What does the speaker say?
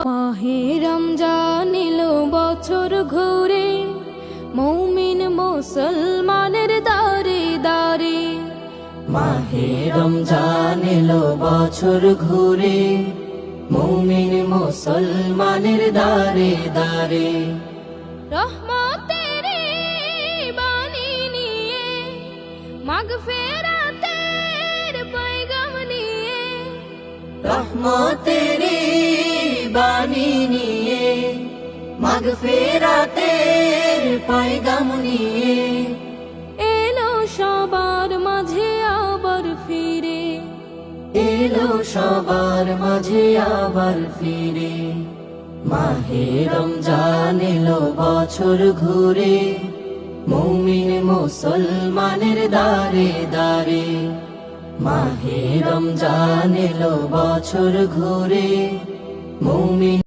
মাহে রমজান এলো বছর ঘুরে, মুমিন মুসলমানের দারে দারে। মাহে রমজান এলো বছর ঘুরে, মুমিন মুসলমানের দারে দারে। রহমতের বাণী নিয়ে, মাগফিরাতের পয়গাম নিয়ে, রহমতের বাণী নিয়ে, মাগফিরাতের পয়গাম নিয়ে এলো সবার মাঝে আবার ফিরে, এলো সবার মাঝে আবার ফিরে। মাহে রমজান এলো বছর ঘুরে, মুমিন মুসলমানের দারে দারে। মাহে রমজান এলো বছর ঘুরে, মুমিন